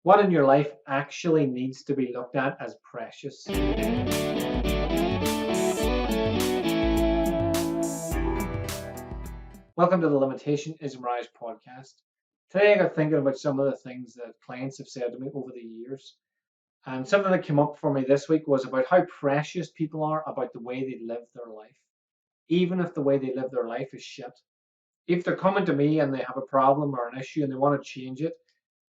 What in your life actually needs to be looked at as precious? Welcome to the Limitation Is A Mirage podcast. Today I got thinking about some of the things that clients have said to me over the years. And something that came up for me this week was about how precious people are about the way they live their life. Even if the way they live their life is shit. If they're coming to me and they have a problem or an issue and they want to change it,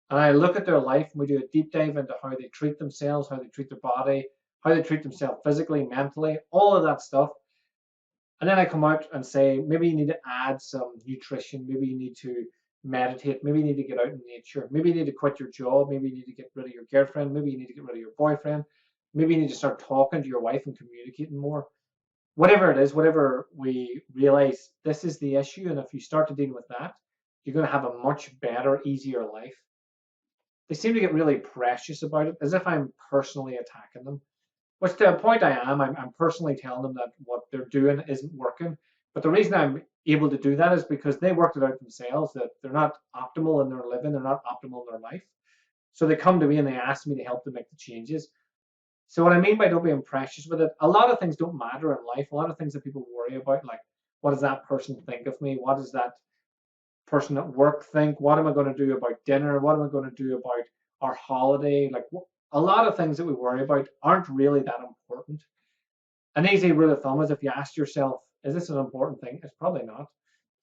and I look at their life and we do a deep dive into how they treat themselves, how they treat their body, how they treat themselves physically, mentally, all of that stuff. And then I come out and say, maybe you need to add some nutrition. Maybe you need to meditate. Maybe you need to get out in nature. Maybe you need to quit your job. Maybe you need to get rid of your girlfriend. Maybe you need to get rid of your boyfriend. Maybe you need to start talking to your wife and communicating more. Whatever it is, whatever we realize this is the issue. And if you start to deal with that, you're going to have a much better, easier life. They seem to get really precious about it, as if I'm personally attacking them. Which to a point I am. I'm personally telling them that what they're doing isn't working. But the reason I'm able to do that is because they worked it out themselves, that they're not optimal in their living, they're not optimal in their life. So they come to me and they ask me to help them make the changes. So what I mean by don't be precious with it, a lot of things don't matter in life. A lot of things that people worry about, like what does that person think of me? What does that person at work think? What am I going to do about dinner? What am I going to do about our holiday? Like a lot of things that we worry about aren't really that important. An easy rule of thumb is if you ask yourself, is this an important thing? It's probably not.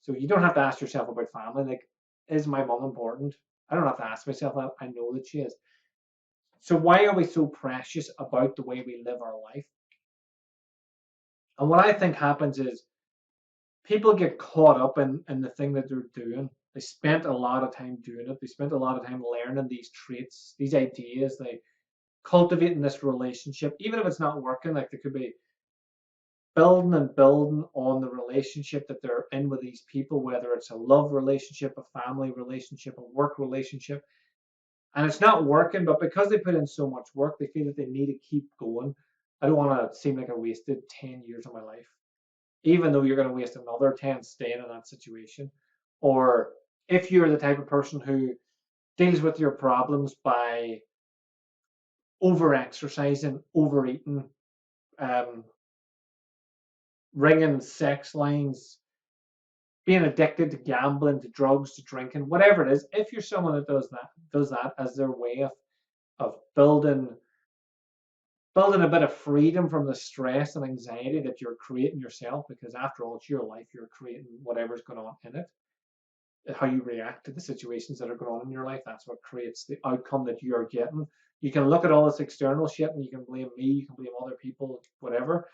So you don't have to ask yourself about family. Like, is my mom important? I don't have to ask myself that. I know that she is. So why are we so precious about the way we live our life? And what I think happens is people get caught up in the thing that they're doing. They spent a lot of time doing it. They spent a lot of time learning these traits, these ideas. They cultivating this relationship, even if it's not working. Like they could be building and building on the relationship that they're in with these people, whether it's a love relationship, a family relationship, a work relationship, and it's not working. But because they put in so much work, they feel that they need to keep going. I don't want to seem like I wasted 10 years of my life, even though you're going to waste another 10 staying in that situation. Or if you're the type of person who deals with your problems by over exercising, overeating, um, ringing sex lines, being addicted to gambling, to drugs, to drinking, whatever it is, if you're someone that does that as their way of building a bit of freedom from the stress and anxiety that you're creating yourself, because after all, it's your life, you're creating whatever's going on in it. How you react to the situations that are going on in your life, that's what creates the outcome that you're getting. You can look at all this external shit and you can blame me, you can blame other people, whatever,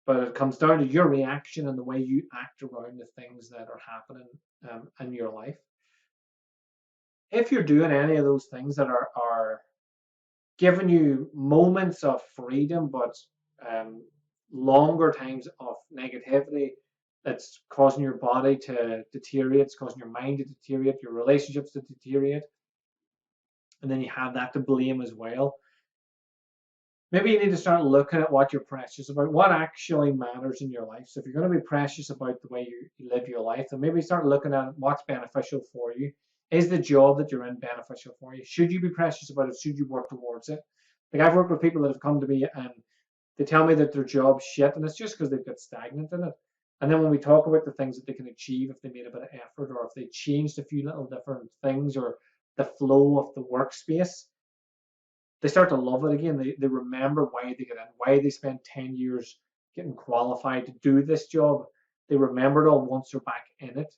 but it comes down to your reaction and the way you act around the things that are happening in your life. If you're doing any of those things that are giving you moments of freedom, but longer times of negativity, that's causing your body to deteriorate, it's causing your mind to deteriorate, your relationships to deteriorate, and then you have that to blame as well. Maybe you need to start looking at what you're precious about, what actually matters in your life. So if you're going to be precious about the way you live your life, then maybe start looking at what's beneficial for you. Is the job that you're in beneficial for you? Should you be precious about it? Should you work towards it? Like I've worked with people that have come to me and they tell me that their job's shit, and it's just because they've got stagnant in it. And then when we talk about the things that they can achieve if they made a bit of effort, or if they changed a few little different things, or the flow of the workspace, they start to love it again. They remember why they get in, why they spent 10 years getting qualified to do this job. They remember it all once they're back in it.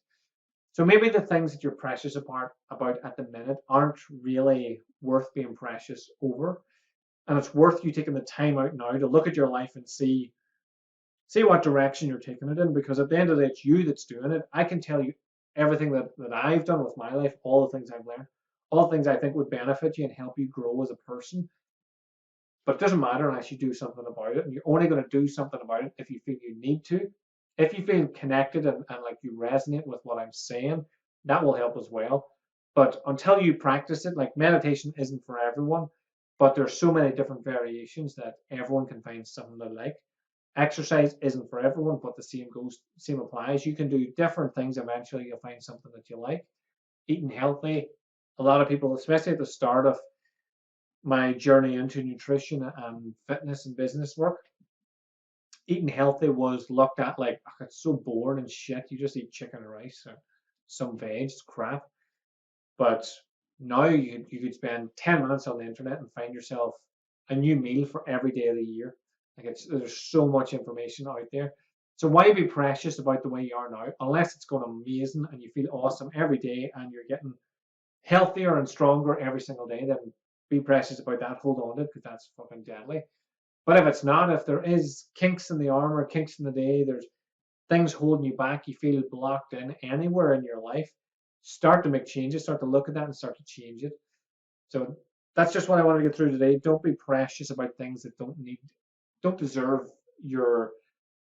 So maybe the things that you're precious about at the minute aren't really worth being precious over. And it's worth you taking the time out now to look at your life and see what direction you're taking it in. Because at the end of the day, it's you that's doing it. I can tell you everything that I've done with my life, all the things I've learned, all the things I think would benefit you and help you grow as a person. But it doesn't matter unless you do something about it. And you're only going to do something about it if you feel you need to. If you feel connected and like you resonate with what I'm saying, that will help as well. But until you practice it, like meditation isn't for everyone, but there's so many different variations that everyone can find something they like. Exercise isn't for everyone, but the same applies. You can do different things. Eventually, you'll find something that you like. Eating healthy. A lot of people, especially at the start of my journey into nutrition and fitness and business work, eating healthy was looked at like, "Oh, it's so boring and shit. You just eat chicken and rice and some veg, it's crap." But now you could spend 10 minutes on the internet and find yourself a new meal for every day of the year. Like there's so much information out there. So why be precious about the way you are now, unless it's going amazing and you feel awesome every day and you're getting healthier and stronger every single day, then be precious about that. Hold on to it because that's fucking deadly. But if it's not, if there is kinks in the armor, kinks in the day, there's things holding you back, you feel blocked in anywhere in your life, start to make changes, start to look at that and start to change it. So that's just what I wanted to get through today. Don't be precious about things that don't deserve your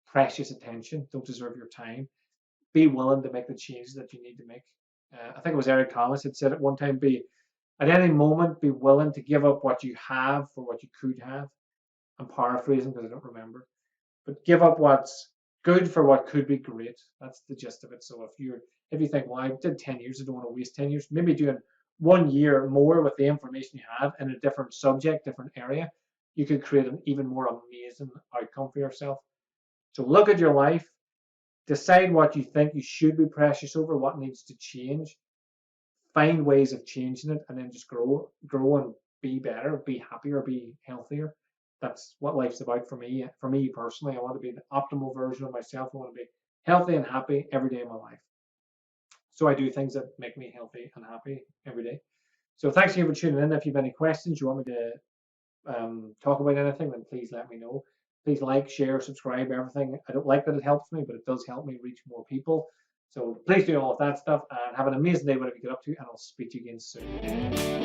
precious attention, don't deserve your time. Be willing to make the changes that you need to make. I think it was Eric Thomas had said at one time, be at any moment, be willing to give up what you have for what you could have. I'm paraphrasing because I don't remember, but give up what's good for what could be great. That's the gist of it. So if you think, well, I did 10 years, I don't want to waste 10 years, maybe doing 1 year more with the information you have in a different subject, different area, you could create an even more amazing outcome for yourself. So look at your life, decide what you think you should be precious over, what needs to change, find ways of changing it, and then just grow and be better, be happier, be healthier. That's what life's about for me. For me personally, I want to be the optimal version of myself. I want to be healthy and happy every day of my life. So I do things that make me healthy and happy every day. So thanks again for tuning in. If you have any questions, you want me to talk about anything, then please let me know. Please like, share, subscribe, everything. I don't like that it helps me, but it does help me reach more people. So please do all of that stuff and have an amazing day, whatever you get up to, and I'll speak to you again soon.